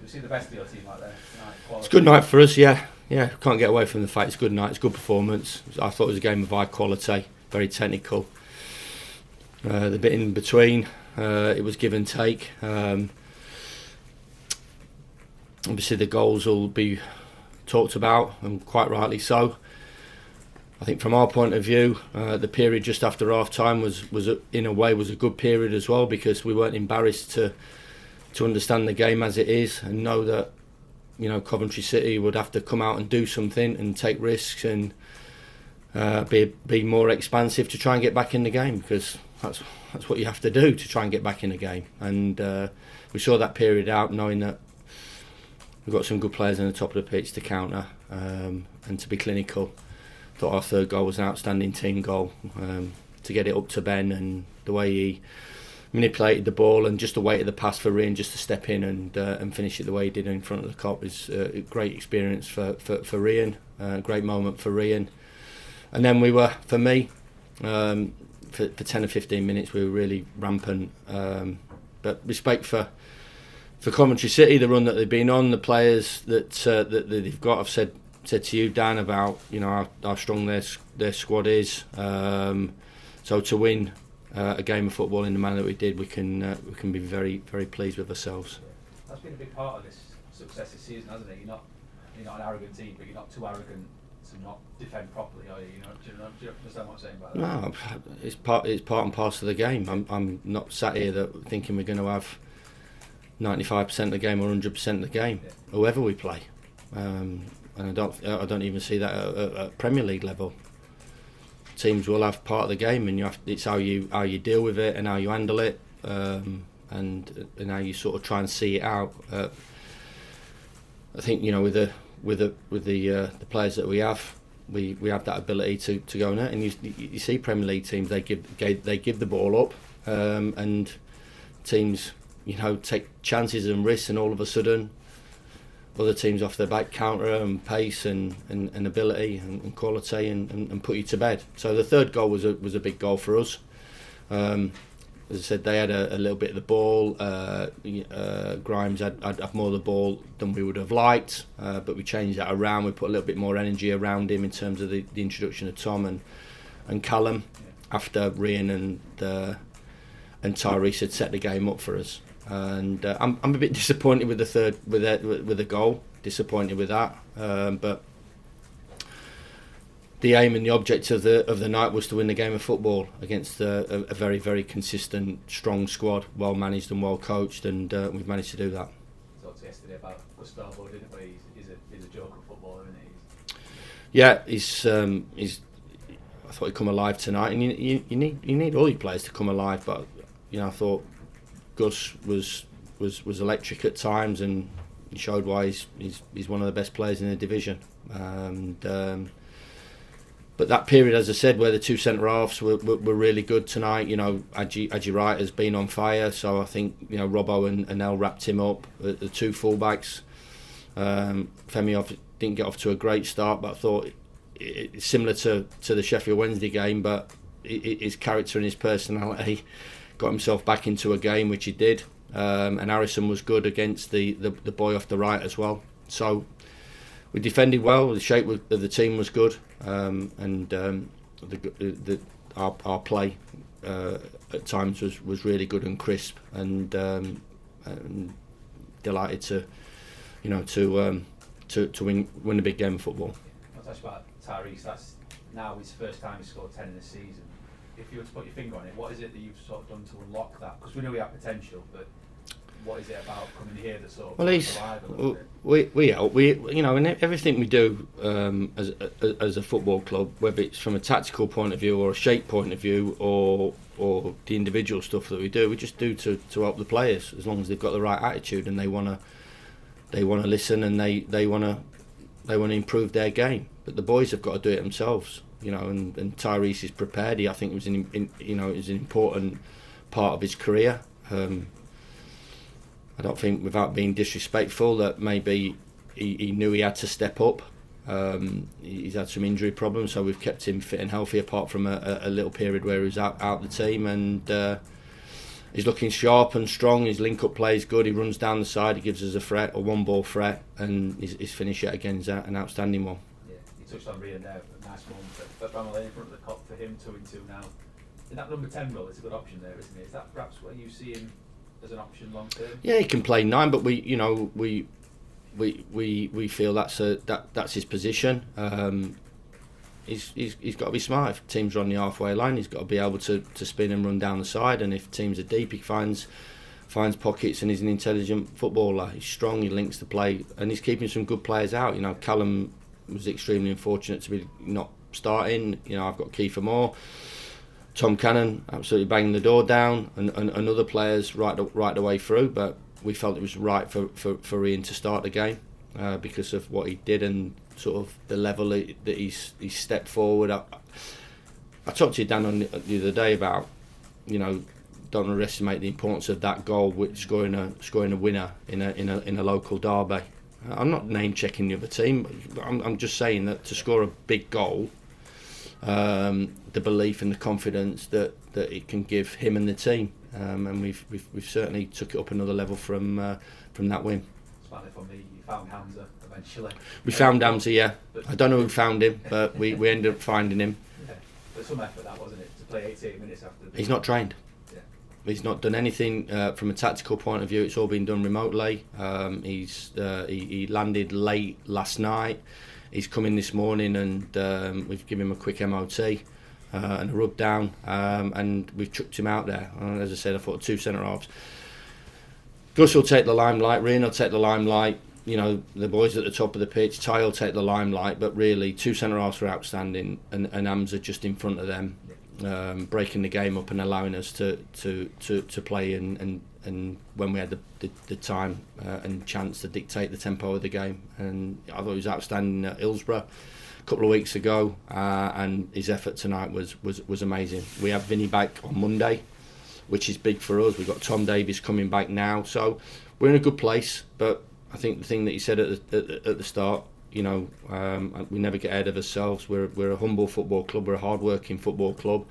we see the best of your team out there tonight? It's a good night for us, yeah. Can't get away from the fact it's a good night. It's a good performance. I thought it was a game of high quality, very technical. The bit in between, it was give and take. Obviously, the goals will be talked about, and quite rightly so. I think from our point of view, the period just after half time was in a way a good period as well, because we weren't embarrassed to understand the game as it is and know that Coventry City would have to come out and do something and take risks and be more expansive to try and get back in the game, because that's what you have to do to try and get back in the game. And we saw that period out, knowing that we've got some good players on the top of the pitch to counter and to be clinical. Thought our third goal was an outstanding team goal, to get it up to Ben, and the way he manipulated the ball and just the weight of the pass for Ryan just to step in and finish it the way he did in front of the Cop is a great experience for Ryan, a great moment for Ryan. And then we were, for me, for 10 or 15 minutes we were really rampant. But respect for Coventry City, the run that they've been on, the players that they've got. I've said to you, Dan, about how strong their squad is. So to win a game of football in the manner that we did, we can be very, very pleased with ourselves. That's been a big part of this success this season, hasn't it? You're not an arrogant team, but you're not too arrogant to not defend properly, are you? Do you understand what I'm saying about that? No, it's part and parcel of the game. I'm not sat here thinking we're going to have 95% of the game or 100% of the game, whoever we play. And I don't even see that at Premier League level. Teams will have part of the game, and it's how you deal with it and how you handle it, and how you sort of try and see it out. I think with the players that we have that ability to go in it. And you see Premier League teams, they give the ball up, and teams take chances and risks, and all of a sudden other teams off their back counter and pace and ability and quality and put you to bed. So the third goal was a big goal for us. As I said, they had a little bit of the ball. Grimes had more of the ball than we would have liked, but we changed that around. We put a little bit more energy around him in terms of the introduction of Tom and Callum after Ryan and Tyrese had set the game up for us. And I'm a bit disappointed with the third with the goal. Disappointed with that, but the aim and the object of the night was to win the game of football against a very, very consistent, strong squad, well managed and well coached, and we've managed to do that. We talked yesterday about Gustavo, didn't we? He's a joker footballer, isn't he? Yeah, he's. I thought he'd come alive tonight, and you need all your players to come alive, but I thought Gus was electric at times, and he showed why he's one of the best players in the division. But that period, as I said, where the two centre halves were really good tonight. Adji Wright has been on fire, so I think Robbo and El wrapped him up. The two fullbacks, Femi didn't get off to a great start, but I thought it's similar to the Sheffield Wednesday game, but his character and his personality got himself back into a game, which he did. And Harrison was good against the boy off the right as well. So we defended well. The shape of the team was good, and our play at times was really good and crisp, and delighted to win a big game of football. I'll touch about Tyrese. That's now his first time he scored 10 in the season. If you were to put your finger on it, what is it that you've sort of done to unlock that? Because we know he had potential, but what is it about coming here that sort of alive a little bit? We help. In everything we do as a football club, whether it's from a tactical point of view or a shape point of view or the individual stuff that we do, we just do to help the players, as long as they've got the right attitude and they want to listen and they want to improve their game. But the boys have got to do it themselves. And Tyrese is prepared. I think it was an important part of his career. I don't think, without being disrespectful, that maybe he knew he had to step up. He's had some injury problems, so we've kept him fit and healthy, apart from a little period where he was out the team. And He's looking sharp and strong. His link-up play is good. He runs down the side. He gives us a threat, a one-ball threat, and his finish yet again is an outstanding one. Yeah, you touched on Rian there, a nice moment at Bramall in front of the Cop for him, 2-2 now. In that number 10 role, it's a good option there, isn't it? Is that perhaps where you see him as an option long term? Yeah, he can play 9, but we feel that's his position. He's got to be smart. If teams are on the halfway line, he's got to be able to spin and run down the side. And if teams are deep, he finds pockets, and he's an intelligent footballer. He's strong. He links the play, and he's keeping some good players out. You know, Callum was extremely unfortunate to be not starting. You know, I've got Kiefer Moore, Tom Cannon absolutely banging the door down, and other players right the way through. But we felt it was right for Ian to start the game because of what he did and sort of the level that he's stepped forward. I talked to you, Dan, the other day about, you know, don't underestimate the importance of that goal, with scoring a winner in a local derby. I'm not name checking the other team, but I'm just saying that to score a big goal, the belief and the confidence that it can give him and the team, and we've certainly took it up another level from that win. It's funny for me, you found Hamza eventually. We found Hamza, yeah. I don't know who found him, but we ended up finding him. Yeah. But some effort that, wasn't it, to play 88 minutes after He's not trained. Yeah. He's not done anything from a tactical point of view. It's all been done remotely. He landed late last night. He's come in this morning, and we've given him a quick MOT and a rub down, and we've chucked him out there. As I said, I thought 2 centre halves. Gus will take the limelight, Rian will take the limelight, you know, the boys at the top of the pitch, Ty will take the limelight, but really 2 centre halves were outstanding, and Hamza just in front of them, breaking the game up and allowing us to play and when we had the time and chance to dictate the tempo of the game. And I thought he was outstanding at Hillsborough a couple of weeks ago, and his effort tonight was amazing. We have Vinny back on Monday, which is big for us. We've got Tom Davies coming back now, so we're in a good place. But I think the thing that you said at the start, you know, we never get ahead of ourselves. We're a humble football club. We're a hard-working football club,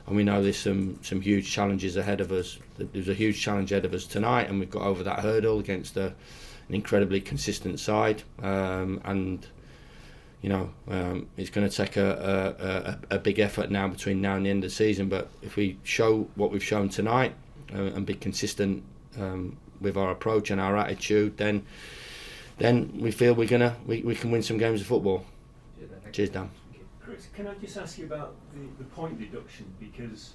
and we know there's some huge challenges ahead of us. There's a huge challenge ahead of us tonight, and we've got over that hurdle against an incredibly consistent side. And you know, it's going to take a big effort now between now and the end of the season. But if we show what we've shown tonight and be consistent with our approach and our attitude, then we feel we can win some games of football. Cheers, Dan. Chris, can I just ask you about the point deduction, because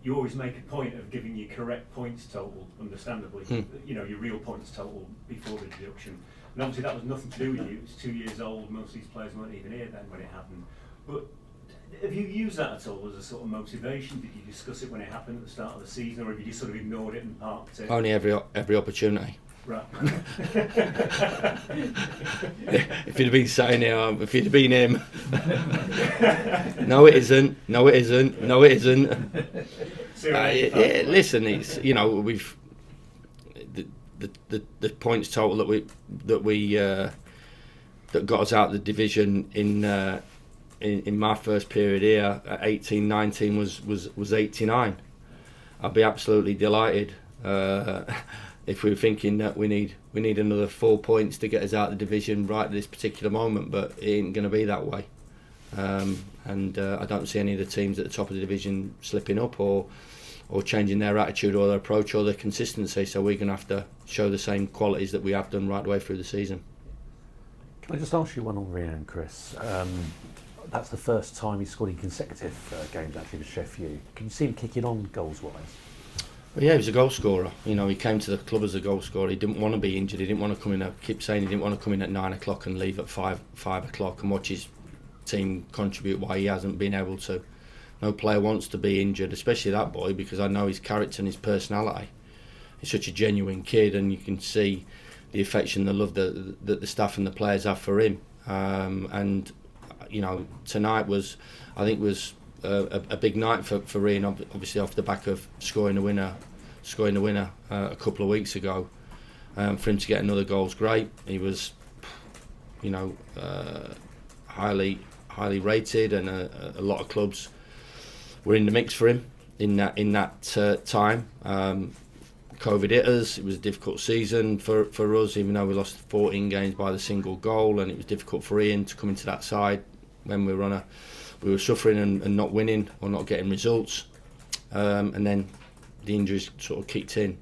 you always make a point of giving your correct points total, understandably, you know, your real points total before the deduction. And obviously that was nothing to do with you. It's 2 years old. Most of these players weren't even here then when it happened. But have you used that at all as a sort of motivation? Did you discuss it when it happened at the start of the season, or have you just sort of ignored it and parked it? Only every opportunity. Right. If you'd have been sat in here, if you'd have been him. No, it isn't. No, it isn't. No, it isn't. Listen, it's, you know, we've the points total that got us out of the division in my first period here at 18-19 was 89. I'd be absolutely delighted if we were thinking that we need another 4 points to get us out of the division right at this particular moment, but it ain't going to be that way. And I don't see any of the teams at the top of the division slipping up or changing their attitude or their approach or their consistency, so we're going to have to show the same qualities that we have done right the way through the season. Can I just ask you one on Rian, Chris? That's the first time he's scored in consecutive games actually with Sheffield. Can you see him kicking on goals-wise? Well, yeah, he was a goal scorer. You know, he came to the club as a goal scorer. He didn't want to be injured. He didn't want to come in. I keep saying he didn't want to come in at 9 o'clock and leave at 5 o'clock and watch his team contribute why he hasn't been able to. No player wants to be injured, especially that boy, because I know his character and his personality. He's such a genuine kid, and you can see the affection, the love that the staff and the players have for him. And you know, tonight was a big night for Rian, obviously off the back of scoring the winner a couple of weeks ago. For him to get another goal is great. He was, you know, highly rated, and a lot of clubs were in the mix for him. in that time. COVID hit us. It was a difficult season for us, even though we lost 14 games by the single goal, and it was difficult for Ian to come into that side when we were suffering and not winning or not getting results. And then the injuries sort of kicked in.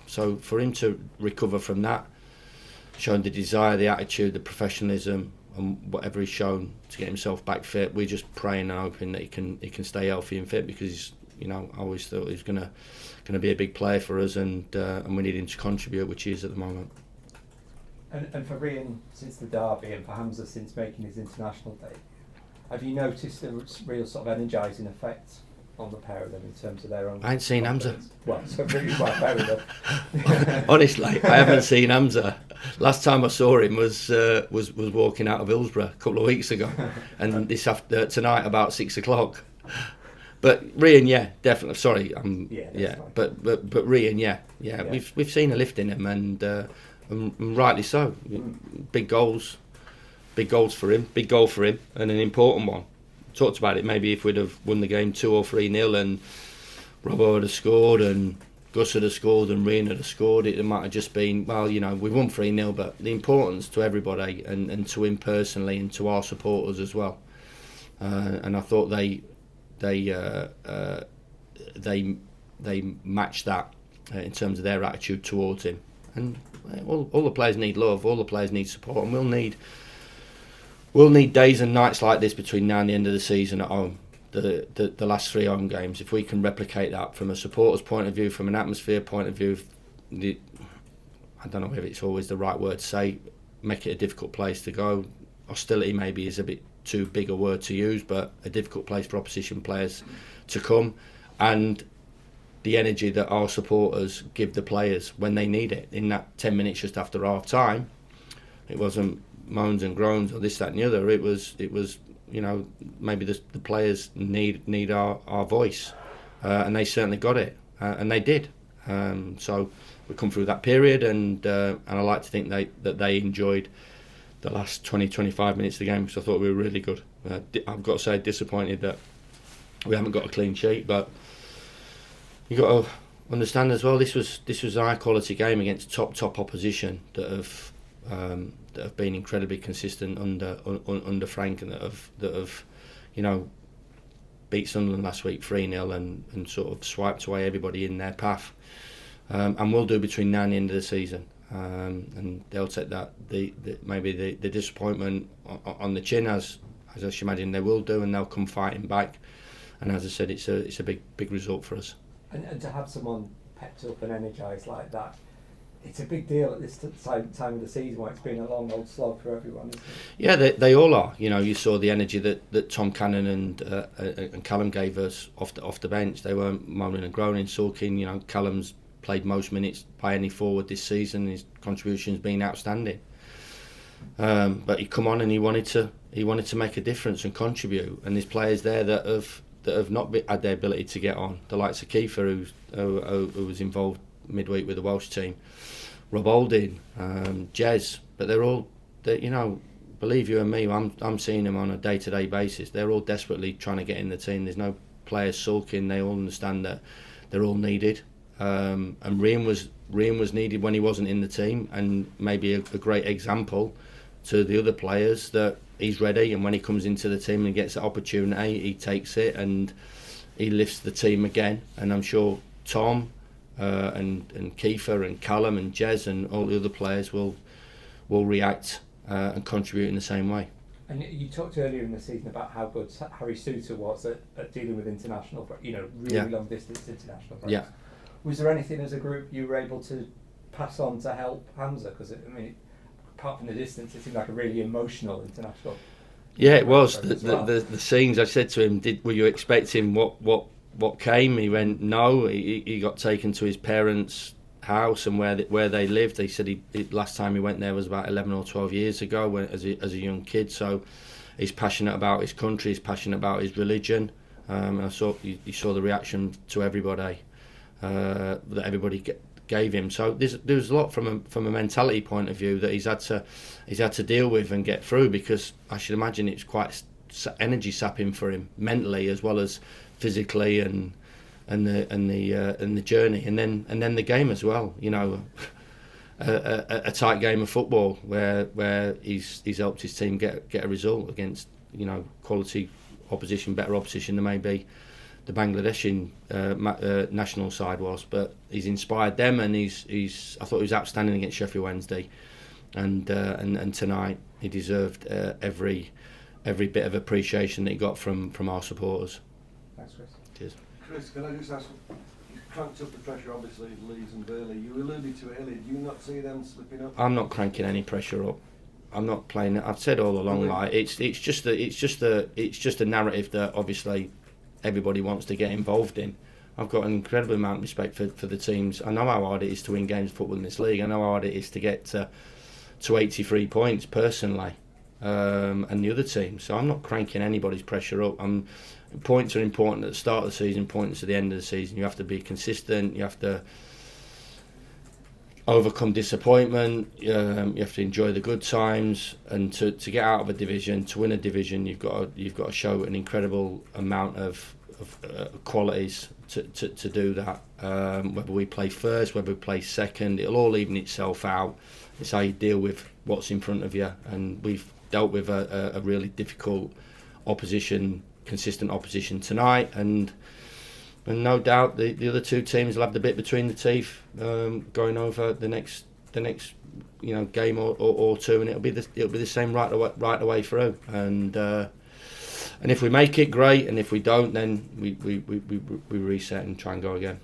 So for him to recover from that, showing the desire, the attitude, the professionalism, and whatever he's shown to get himself back fit, we're just praying and hoping that he can stay healthy and fit, because he's, I always thought he was going to be a big player for us, and we need him to contribute, which he is at the moment. And for Ryan since the derby, and for Hamza since making his international debut, have you noticed a real sort of energising effect on the pair of them in terms of their own? I ain't seen Hamza. Well, so really quite fair enough. Honestly, I haven't seen Hamza. Last time I saw him was walking out of Hillsborough a couple of weeks ago, and tonight about 6 o'clock. But Ryan, yeah, definitely. Sorry, but Ryan, yeah. We've seen a lift in him, and rightly so. Big goals for him, big goal for him, and an important one. Talked about it. Maybe if we'd have won the game 2 or 3-0, and Robbo had scored, and Gus had scored, and Ryan had scored, it might have just been, well, we won 3-0, but the importance to everybody and to him personally and to our supporters as well. And I thought they matched that in terms of their attitude towards him. And all the players need love, all the players need support, and we'll need days and nights like this between now and the end of the season at home. The last 3 home games, if we can replicate that from a supporter's point of view, from an atmosphere point of view, I don't know if it's always the right word to say, make it a difficult place to go. Hostility maybe is a bit too big a word to use, but a difficult place for opposition players to come, and the energy that our supporters give the players when they need it. In that 10 minutes just after half time, it wasn't moans and groans or this, that and the other. It was maybe the players need our voice, and they certainly got it, and they did. So we come through that period, and I like to think that they enjoyed the last 20-25 minutes of the game, because I thought we were really good. I've got to say, disappointed that we haven't got a clean sheet, but you got to understand as well, this was a high quality game against top opposition that have been incredibly consistent under Frank, and that have beat Sunderland last week 3-0 and sort of swiped away everybody in their path, and will do between now and the end of the season. And they'll take that maybe the disappointment on the chin, as I should imagine they will do, and they'll come fighting back. And as I said, it's a big result for us. And to have someone pepped up and energised like that, it's a big deal at this time of the season, where it's been a long old slog for everyone, isn't it? Yeah, they all are. You saw the energy that Tom Cannon and Callum gave us off the bench. They weren't moaning and groaning, sulking. Callum's played most minutes by any forward this season. His contribution's been outstanding. But he come on and he wanted to make a difference and contribute. And there's players there that have not had their ability to get on. The likes of Kiefer, who was involved midweek with the Welsh team, Rob Holding, Jez. But they're all, believe you and me, I'm seeing them on a day-to-day basis. They're all desperately trying to get in the team. There's no players sulking. They all understand that they're all needed. And Ryan was needed when he wasn't in the team, and maybe a great example to the other players that he's ready, and when he comes into the team and gets that opportunity, he takes it and he lifts the team again. And I'm sure Tom and Kiefer and Callum and Jez and all the other players will react and contribute in the same way. And you talked earlier in the season about how good Harry Souter was at dealing with international, really long distance international breaks. Yeah. Was there anything as a group you were able to pass on to help Hamza? Because apart from the distance, it seemed like a really emotional international. Yeah, it was. The scenes, I said to him, were you expecting what came? He went, no. He got taken to his parents' house and where they lived. He said last time he went there was about 11 or 12 years ago as a young kid. So he's passionate about his country. He's passionate about his religion. And I saw you saw the reaction to everybody. That everybody gave him. So there's a lot from a mentality point of view that he's had to deal with and get through, because I should imagine it's quite energy sapping for him mentally as well as physically and the journey, and then the game as well. You know, a tight game of football where he's helped his team get a result against, you know, quality opposition, better opposition than maybe the Bangladeshi national side was, but he's inspired them, and he's I thought he was outstanding against Sheffield Wednesday, and tonight he deserved every bit of appreciation that he got from our supporters. Thanks, Chris. Cheers. Chris, can I just ask, you cranked up the pressure obviously at Leeds and Burnley. You alluded to it earlier. Do you not see them slipping up? I'm not cranking any pressure up. I'm not playing it. I've said all along, like it's just a narrative that obviously everybody wants to get involved in. I've got an incredible amount of respect for the teams. I know how hard it is to win games of football in this league. I know how hard it is to get to 83 points personally, and the other teams. So I'm not cranking anybody's pressure up. Points are important at the start of the season, points at the end of the season. You have to be consistent. You have to overcome disappointment. You have to enjoy the good times, and to get out of a division, to win a division, you've got to show an incredible amount of qualities to do that. Whether we play first, whether we play second, it'll all even itself out. It's how you deal with what's in front of you, and we've dealt with a really difficult opposition, consistent opposition tonight, and no doubt the other two teams will have the bit between the teeth going over the next game or two, and it'll be the same right away through. And if we make it, great, and if we don't, then we reset and try and go again.